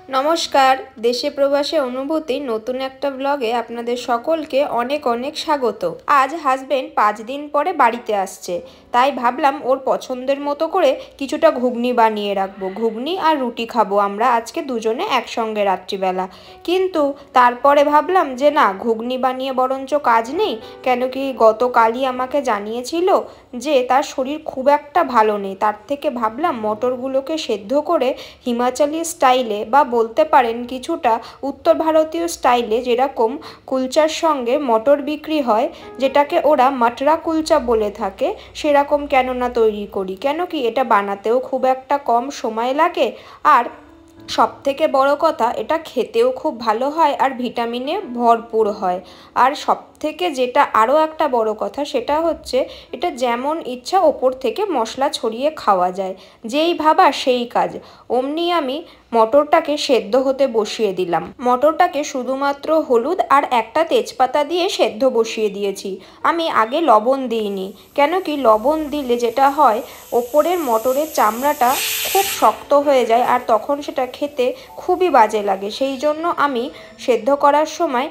নমস্কার, দেশে প্রবাসে অনুভূতি নতুন একটা ব্লগে আপনাদের সকলকে অনেক অনেক স্বাগত। আজ হাজবেন্ড 5 দিন পরে বাড়িতে আসছে, তাই ভাবলাম ওর পছন্দের মতো করে কিছুটা ঘুগনি বানিয়ে রাখবো। ঘুগনি আর রুটি খাবো আমরা আজকে দুজনে একসঙ্গে রাত্রিবেলা। কিন্তু তারপরে ভাবলাম যে না, ঘুগনি বানিয়ে বরঞ্চ কাজ নেই, কেন কি গতকালই আমাকে জানিয়েছিল যে তার শরীর খুব একটা ভালো নেই। তার থেকে ভাবলাম মটরগুলোকে সেদ্ধ করে হিমাচলি স্টাইলে বা বলতে পারেন কিছুটা উত্তর ভারতীয় স্টাইলে, যেরকম কুলচার সঙ্গে মটর বিক্রি হয়, যেটাকে ওরা মটরা কুলচা বলে থাকে, সেরকম কেন না তৈরি করি। কেন কি এটা বানাতেও খুব একটা কম সময় লাগে, আর সবথেকে বড় কথা এটা খেতেও খুব ভালো হয় আর ভিটামিনে ভরপুর হয়। আর সবথেকে যেটা আরও একটা বড় কথা সেটা হচ্ছে এটা যেমন ইচ্ছা ওপর থেকে মশলা ছড়িয়ে খাওয়া যায়, যেই ভাবা সেই কাজ। অমনি আমি মটরটাকে সেদ্ধ হতে বসিয়ে দিলাম। মটরটাকে শুধুমাত্র হলুদ আর একটা তেজপাতা দিয়ে সেদ্ধ বসিয়ে দিয়েছি। আমি আগে লবণ দিইনি, কেন কি লবণ দিলে যেটা হয় ওপরের মটরের চামড়াটা খুব শক্ত হয়ে যায় আর তখন সেটা খেতে খুবই বাজে লাগে। সেই জন্য আমি সেদ্ধ করার সময়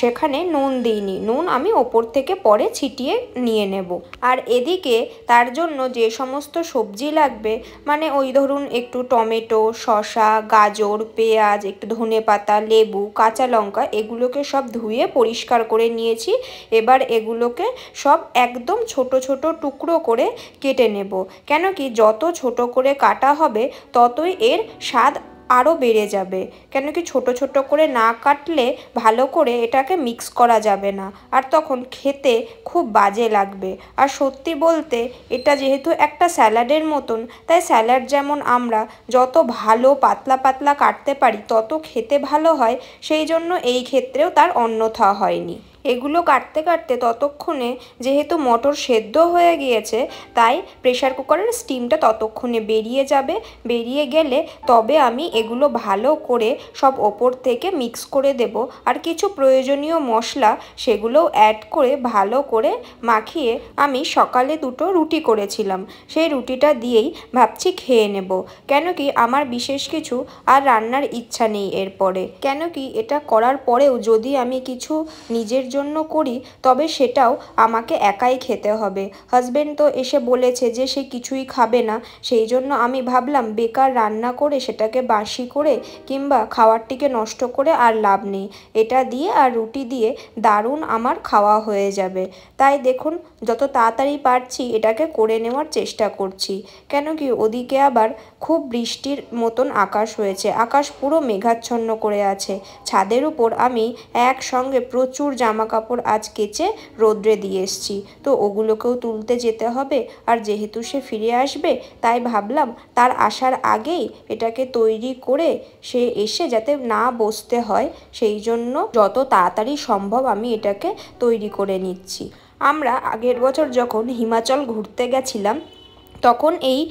সেখানে নুন দিইনি, নুন আমি ওপর থেকে পরে ছিটিয়ে নিয়ে নেব। আর এদিকে তার জন্য যে সমস্ত সবজি লাগবে, মানে ওই ধরুন একটু টমেটো, শসা, গাজর, পেঁয়াজ, একটু ধনেপাতা, লেবু, কাঁচা লঙ্কা, এগুলোকে সব ধুয়ে পরিষ্কার করে নিয়েছি। এবার এগুলোকে সব একদম ছোট ছোট টুকরো করে কেটে নেব, কেন কি যত ছোট করে কাটা হবে ততই এর স্বাদ আরও বেড়ে যাবে। কেন কি ছোট ছোট করে না কাটলে ভালো করে এটাকে মিক্স করা যাবে না, আর তখন খেতে খুব বাজে লাগবে। আর সত্যি বলতে এটা যেহেতু একটা স্যালাডের মতন, তাই স্যালাড যেমন আমরা যত ভালো পাতলা পাতলা কাটতে পারি তত খেতে ভালো হয়, সেই জন্য এই ক্ষেত্রেও তার অন্যথা হয়নি। এগুলো কাটতে কাটতে ততক্ষণে যেহেতু মটর সেদ্ধ হয়ে গিয়েছে, তাই প্রেসার কুকারের স্টিমটা ততক্ষণে বেরিয়ে যাবে। বেরিয়ে গেলে তবে আমি এগুলো ভালো করে সব ওপর থেকে মিক্স করে দেব, আর কিছু প্রয়োজনীয় মশলা সেগুলোও অ্যাড করে ভালো করে মাখিয়ে আমি সকালে 2টো রুটি করেছিলাম, সেই রুটিটা দিয়েই ভাবছি খেয়ে নেব। কেন কি আমার বিশেষ কিছু আর রান্নার ইচ্ছা নেই এরপরে। কেন কি এটা করার পরেও যদি আমি কিছু নিজের জন্য করি তবে সেটাও আমাকে একাই খেতে হবে। হাজবেন্ড তো এসে বলেছে যে সে কিছুই খাবে না, সেই জন্য আমি ভাবলাম বেকার রান্না করে সেটাকে বাসি করে কিংবা খাওয়ারটিকে নষ্ট করে আর লাভ নেই। এটা দিয়ে আর রুটি দিয়ে দারুণ আমার খাওয়া হয়ে যাবে। তাই দেখুন যত তাড়াতাড়ি পারছি এটাকে করে নেওয়ার চেষ্টা করছি। কেন কি ওদিকে আবার খুব বৃষ্টির মতন আকাশ হয়েছে, আকাশ পুরো মেঘাচ্ছন্ন করে আছে। ছাদের উপর আমি একসঙ্গে প্রচুর জামা কাপড় আজ কেচে রোদ্রে দিয়ে এসছি, তো ওগুলোকেও তুলতে যেতে হবে। আর যেহেতু সে ফিরে আসবে তাই ভাবলাম তার আসার আগেই এটাকে তৈরি করে সে এসে যাতে না বসতে হয়, সেই জন্য যত তাড়াতাড়ি সম্ভব আমি এটাকে তৈরি করে নিচ্ছি। আমরা আগের বছর যখন হিমাচল ঘুরতে গেছিলাম তখন এই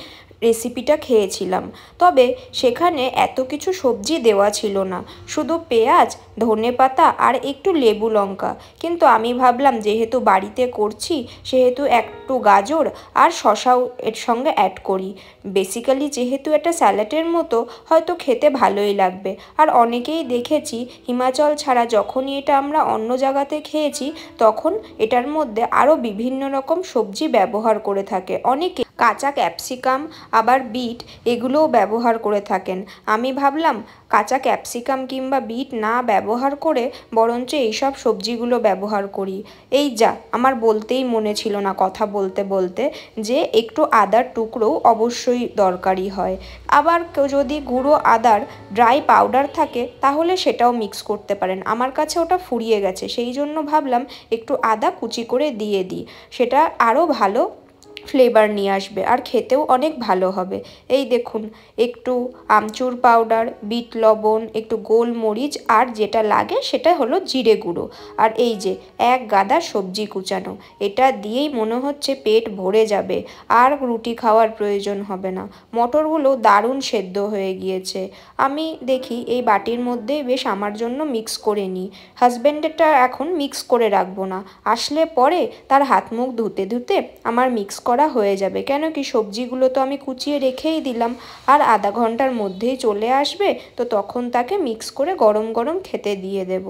রেসিপিটা খেয়েছিলাম, তবে সেখানে এত কিছু সবজি দেওয়া ছিল না, শুধু পেঁয়াজ, ধনেপাতা আর একটু লেবু লঙ্কা। কিন্তু আমি ভাবলাম যেহেতু বাড়িতে করছি সেহেতু একটু গাজর আর শসাও এর সঙ্গে অ্যাড করি। বেসিক্যালি যেহেতু এটা স্যালাডের মতো হয়তো খেতে ভালোই লাগবে। আর অনেকেই দেখেছি হিমাচল ছাড়া যখনই এটা আমরা অন্য জায়গাতে খেয়েছি তখন এটার মধ্যে আরও বিভিন্ন রকম সবজি ব্যবহার করে থাকে। অনেকে কাঁচা ক্যাপসিকাম আবার বিট এগুলোও ব্যবহার করে থাকেন। আমি ভাবলাম কাঁচা ক্যাপসিকাম কিংবা বিট না ব্যবহার করে বরঞ্চ এইসব সবজিগুলো ব্যবহার করি। এই যা আমার বলতেই মনে ছিল না কথা বলতে বলতে যে একটু আদার টুকরোও অবশ্যই দরকারি হয়। আবার কেউ যদি গুঁড়ো আদার ড্রাই পাউডার থাকে তাহলে সেটাও মিক্স করতে পারেন। আমার কাছে ওটা ফুরিয়ে গেছে, সেই জন্য ভাবলাম একটু আদা কুচি করে দিয়ে দিই, সেটা আরও ভালো ফ্লেভার নিয়ে আসবে আর খেতেও অনেক ভালো হবে। এই দেখুন একটু আমচুর পাউডার, বিট লবণ, একটু গোলমরিচ আর যেটা লাগে সেটা হলো জিরে গুঁড়ো, আর এই যে এক গাদা সবজি কুচানো, এটা দিয়েই মনে হচ্ছে পেট ভরে যাবে আর রুটি খাওয়ার প্রয়োজন হবে না। মটরগুলো দারুণ সেদ্ধ হয়ে গিয়েছে। আমি দেখি এই বাটির মধ্যে বেশ আমার জন্য মিক্স করে নিই। হাজব্যান্ডেরটা এখন মিক্স করে রাখবো না, আসলে পরে তার হাত মুখ ধুতে ধুতে আমার মিক্স করা করা হয়ে যাবে। কেন কি সবজিগুলো তো আমি কুচিয়ে রেখেই দিলাম, আর আধা ঘন্টার মধ্যেই চলে আসবে, তো তখন তাকে মিক্স করে গরম গরম খেতে দিয়ে দেব।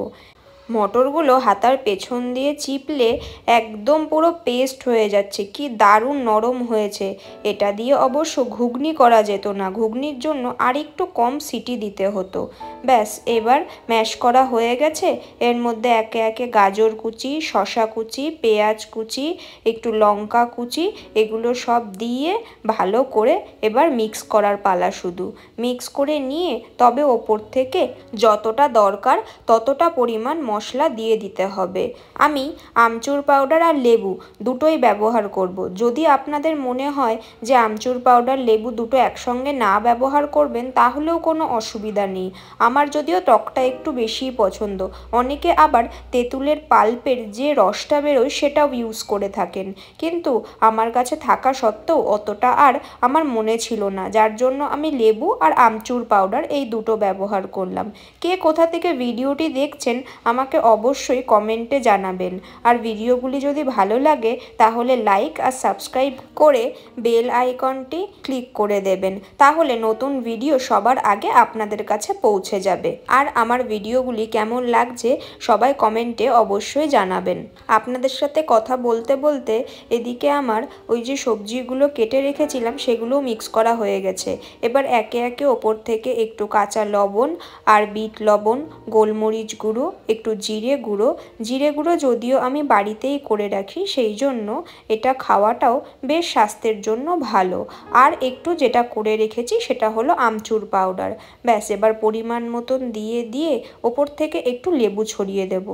মটরগুলো হাতার পেছন দিয়ে চিপলে একদম পুরো পেস্ট হয়ে যাচ্ছে, কি দারুণ নরম হয়েছে। এটা দিয়ে অবশ্য ঘুগনি করা যেত না, ঘুগনির জন্য আর একটু কম সিটি দিতে হতো। ব্যাস, এবার ম্যাশ করা হয়ে গেছে। এর মধ্যে একে একে গাজর কুচি, শসা কুচি, পেঁয়াজ কুচি, একটু লঙ্কা কুচি, এগুলো সব দিয়ে ভালো করে এবার মিক্স করার পালা। শুধু মিক্স করে নিয়ে তবে ওপর থেকে যতটা দরকার ততটা পরিমাণ মশলা দিয়ে দিতে হবে। আমি আমচুর পাউডার আর লেবু দুটোই ব্যবহার করব। যদি আপনাদের মনে হয় যে আমচুর পাউডার লেবু দুটো একসঙ্গে না ব্যবহার করবেন তাহলেও কোনো অসুবিধা নেই। আমার যদিও টকটা একটু বেশিই পছন্দ, অনেকে আবার তেঁতুলের পাল্পের যে রসটা বেরোয় সেটাও ইউজ করে থাকেন, কিন্তু আমার কাছে থাকা সত্ত্বেও অতটা আর আমার মনে ছিল না, যার জন্য আমি লেবু আর আমচুর পাউডার এই দুটো ব্যবহার করলাম। কে কোথা থেকে ভিডিওটি দেখছেন আমাকে অবশ্যই কমেন্টে জানাবেন। আর ভিডিওগুলি যদি ভালো লাগে তাহলে লাইক আর সাবস্ক্রাইব করে বেল আইকনটি ক্লিক করে দেবেন, তাহলে নতুন ভিডিও সবার আগে আপনাদের কাছে পৌঁছে যাবে। আর আমার ভিডিওগুলি কেমন লাগছে সবাই কমেন্টে অবশ্যই জানাবেন। আপনাদের সাথে কথা বলতে বলতে এদিকে আমার ওই যে সবজিগুলো কেটে রেখেছিলাম সেগুলোও মিক্স করা হয়ে গেছে। এবার একে একে ওপর থেকে একটু কাঁচা লবণ আর বিট লবণ, গোলমরিচ গুঁড়ো, একটু জিরে গুঁড়ো যদিও আমি বাড়িতেই করে রাখি, সেই জন্য এটা খাওয়াটাও বেশ স্বাস্থ্যের জন্য ভালো। আর একটু যেটা করে রেখেছি সেটা হলো আমচুর পাউডার। ব্যাস, এবার পরিমাণ মতন দিয়ে ওপর থেকে একটু লেবু ছড়িয়ে দেব।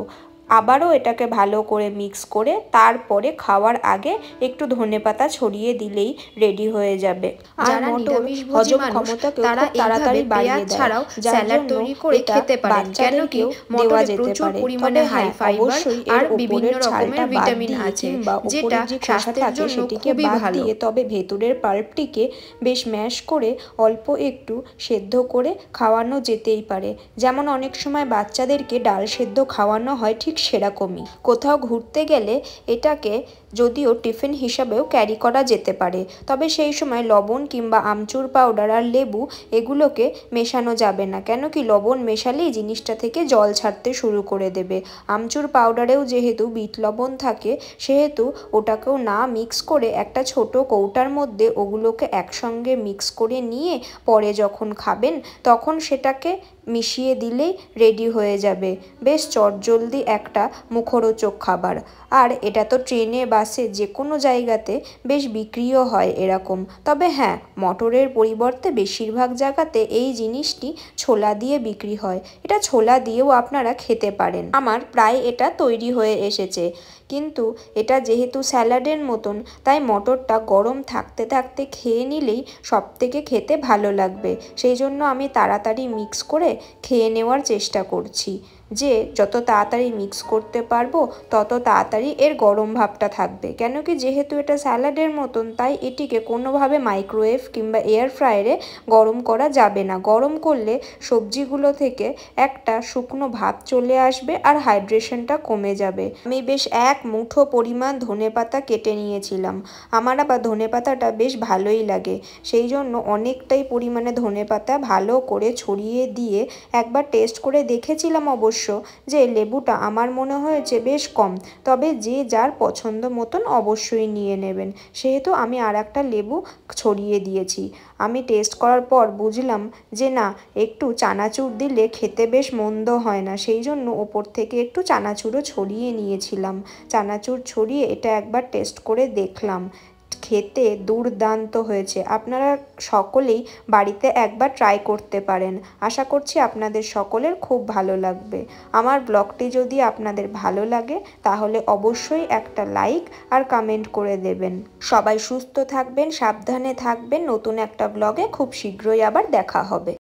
আবারও এটাকে ভালো করে মিক্স করে তারপরে খাওয়ার আগে একটু ধনেপাতা ছড়িয়ে দিলেই রেডি হয়ে যাবে। আর মটর হজম ক্ষমতাকে খুব তাড়াতাড়ি বাড়িয়ে দেয়, ছাড়াও স্যালাড তৈরি করে খেতে পারেন, কেন কি দেওয়া যেতে পারে। তবে হাই ফাইবার আর বিভিন্ন রকমের ভিটামিন আছে, যেটা স্বাস্থ্যের জন্য খুবই ভালো। তবে ভেতরের পাল্পটিকে বেশ ম্যাশ করে অল্প একটু সেদ্ধ করে খাওয়ানো যেতেই পারে। যেমন অনেক সময় বাচ্চাদেরকে ডাল সেদ্ধ খাওয়ানো হয়, ঠিক সেরকমই কোথাও ঘুরতে গেলে এটাকে যদিও টিফিন হিসাবেও ক্যারি করা যেতে পারে, তবে সেই সময় লবণ কিংবা আমচুর পাউডার আর লেবু এগুলোকে মেশানো যাবে না, কেন কি লবণ মেশালেই জিনিসটা থেকে জল ছাড়তে শুরু করে দেবে। আমচুর পাউডারেও যেহেতু বিট লবণ থাকে, সেহেতু ওটাকেও না মিক্স করে একটা ছোট কৌটার মধ্যে ওগুলোকে একসঙ্গে মিক্স করে নিয়ে পরে যখন খাবেন তখন সেটাকে মিশিয়ে দিলেই রেডি হয়ে যাবে বেশ চটজলদি একটা মুখরোচক খাবার। আর এটা তো ট্রেনে, বাসে, যে কোনো জায়গাতে বেশ বিক্রিও হয় এরকম। তবে হ্যাঁ, মটরের পরিবর্তে বেশিরভাগ জায়গাতে এই জিনিসটি ছোলা দিয়ে বিক্রি হয়, এটা ছোলা দিয়েও আপনারা খেতে পারেন। আমার প্রায় এটা তৈরি হয়ে এসেছে, কিন্তু এটা যেহেতু স্যালাডের মতন তাই মটরটা গরম থাকতে থাকতে খেয়ে নিলেই সবথেকে খেতে ভালো লাগবে, সেই জন্য আমি তাড়াতাড়ি মিক্স করে খেয়ে নেওয়ার চেষ্টা করছি। যে যত তাড়াতাড়ি মিক্স করতে পারবো তত তাড়াতাড়ি এর গরম ভাবটা থাকবে, কেন কি যেহেতু এটা স্যালাডের মতন তাই এটিকে কোনোভাবে মাইক্রোওয়েভ কিংবা এয়ার ফ্রায়ারে গরম করা যাবে না। গরম করলে সবজিগুলো থেকে একটা শুকনো ভাব চলে আসবে আর হাইড্রেশনটা কমে যাবে। আমি বেশ এক মুঠো পরিমাণ ধনেপাতা কেটে নিয়েছিলাম, আমার আবার ধনেপাতাটা বেশ ভালোই লাগে, সেই জন্য অনেকটাই পরিমাণে ধনেপাতা ভালো করে ছড়িয়ে দিয়ে একবার টেস্ট করে দেখেছিলাম অবশ্য যে লেবুটা আমার মনে হয়েছে বেশ কম, তবে যে যার পছন্দ মতন অবশ্যই নিয়ে নেবেন। সেহেতু আমি আর একটা লেবু ছড়িয়ে দিয়েছি। আমি টেস্ট করার পর বুঝলাম যে না, একটু চানাচুর দিলে খেতে বেশ মন্দ হয় না, সেই জন্য ওপর থেকে একটু চানাচুরও ছড়িয়ে নিয়েছিলাম। চানাচুর ছড়িয়ে এটা একবার টেস্ট করে দেখলাম, খেতে দুর্দান্ত হয়েছে। আপনারা সকলেই বাড়িতে একবার ট্রাই করতে পারেন, আশা করছি আপনাদের সকলের খুব ভালো লাগবে। আমার ব্লগটি যদি আপনাদের ভালো লাগে তাহলে অবশ্যই একটা লাইক আর কমেন্ট করে দেবেন। সবাই সুস্থ থাকবেন, সাবধানে থাকবেন। নতুন একটা ব্লগে খুব শীঘ্রই আবার দেখা হবে।